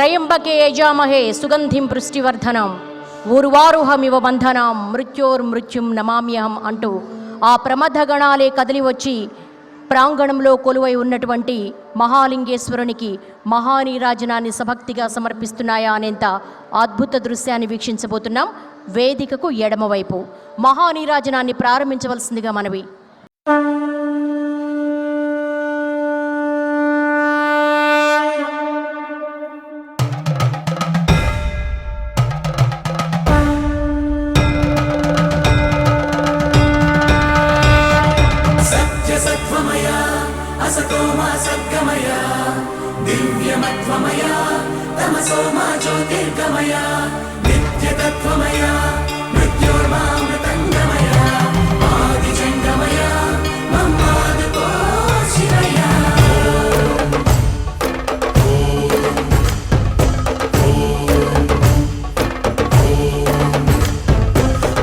త్రయంబకే యజామహే సుగంధిం పుష్టివర్ధనం ఊర్వారుహమివ బంధనం మృత్యోర్మృత్యుం నమామ్యహం అంటూ ఆ ప్రమథ గణాలే కదిలి వచ్చి ప్రాంగణంలో కొలువై ఉన్నటువంటి మహాలింగేశ్వరునికి మహానీరాజనాన్ని సభక్తిగా సమర్పిస్తున్నాయా అనేంత అద్భుత దృశ్యాన్ని వీక్షించబోతున్నాం. వేదికకు ఎడమవైపు మహానీరాజనాన్ని ప్రారంభించవలసిందిగా మనవి. दिव्यमत्वमया तमसोमा ज्योतिर्गमया नित्यतत्वमया मृत्योर्मामृतङ्गमया आदिजङ्गमया मम्मादको शिवया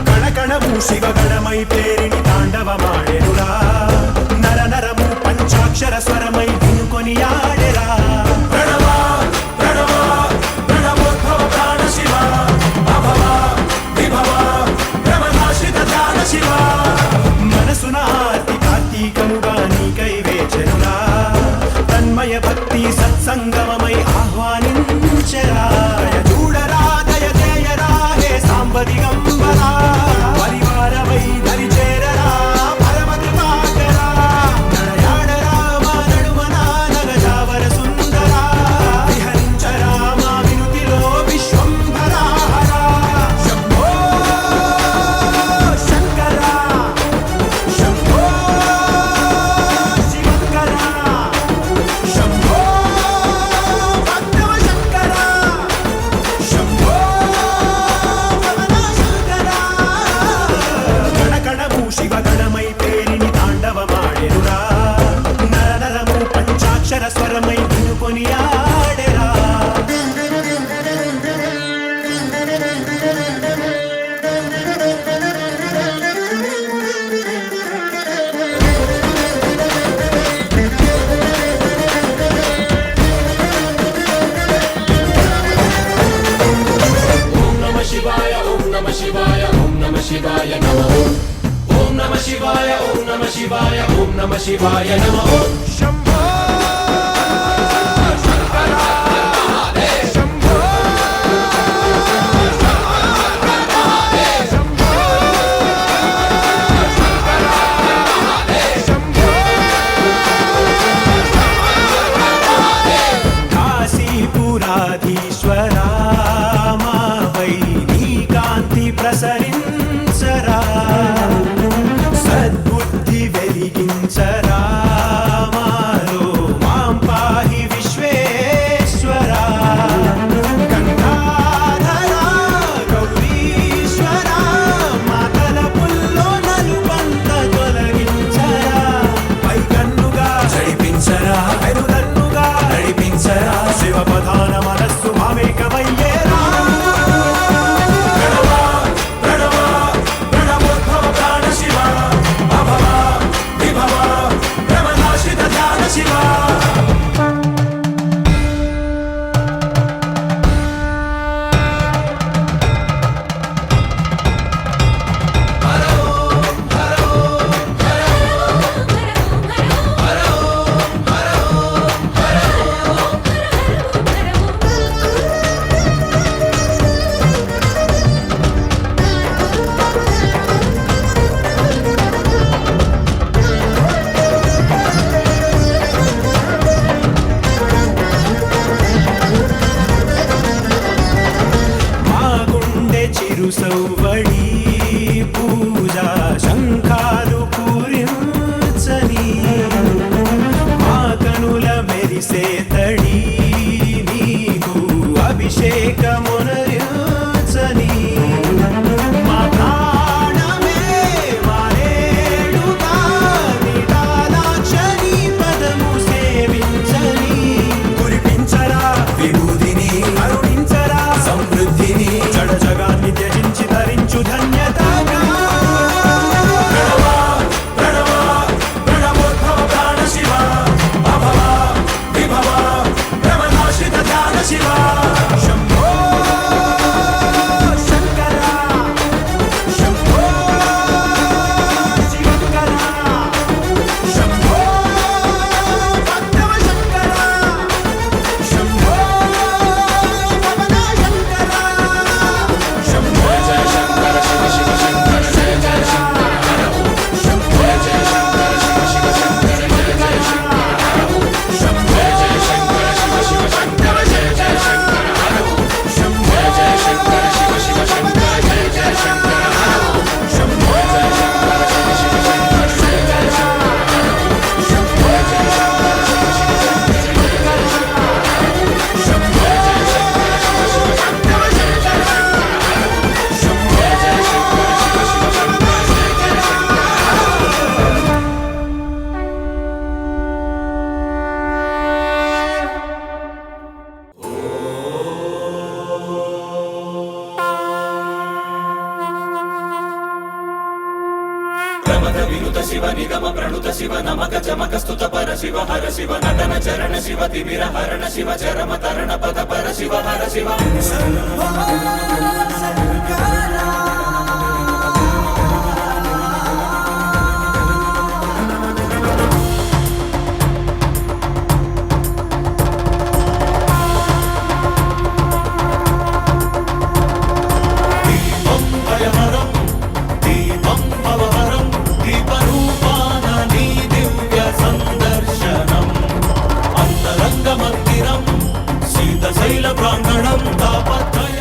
कणकणमु शिवगणमै पेरिणि ताण्डवमाडेरुरा नर नरमु पंचाक्षर स्वरमै विनुकोनियाडेरा మనసునార్తి కార్తీకముగా నీకై వేచెనురా తన్మయ భక్తి సత్సంగమమై ఆహ్వానించరా చూడరా దయ చేయరా హే సాంబదిగంబరా పరివారమై దరి చేరరా పరమ కృపాకరా నడయాడరా మా నడుమన నగజావర సుందరా విహరించరా మా వినుతిలో విశ్వంభరా శంభో శంకరా శంభో శివంకరా శంభో భక్తవ శంకరా శంభో శంకరా గణగణము శివగణమై పేరిని తాండవమాడెరురా నరనరము పంచాక్షర స్వరమై వినుకొని ఆడెరా शिवाय ओम नमः शिवाय ओम नमः शिवाय नमः ओम नमः शिवाय ओम नमः शिवाय ओम नमः शिवाय नमः शंभो शंकरा शंभो शंभो शंकरा शंभो काशीपुराधीश्वरा ప్రసరించరా సద్బుద్ధి వెలిగించరా మాలో మాం పాహి విశ్వేశ్వరా గంగాధరా గౌరీశ్వరా మాతల పుల్లో నలుపంత తొలగించరా పైకన్నుగా నడిపించరా పెరుదన్నుగా నడిపించరా శివపదాన మనస్సు మామేకమయ్యేరా సౌవడి పూజా శంఖాలు పూరించని మా కనుల మెరిసే తడి నీకు అభిషేకమునరించని మా ప్రాణమే మారేడుగా నిటాలాక్షరి పదము సేవించని కురిపించరా విభూతిని కరుణించరా సమృద్ధిని జడ జగాన్ని త్యజించి ధరించు ధన్యతగా ప్రణవోద్భవ ప్రాణ శివ అభవ విభవ బ్రహ్మనాశిత ధ్యాన శివ వినుత శివ నిగమ ప్రణుత శివ నమక చమక స్తుత పర శివ హర శివ నటన చరణ శివ తిమిర హరణ శివ చరమ తరణ పద పర శివ హర శివ దీపం భయహరం దీపం భవహరం దీపరూపాన నీ దివ్య సందర్శనం అంతరంగ మందిరం శీతశైల ప్రాంగణం తాపత్రయ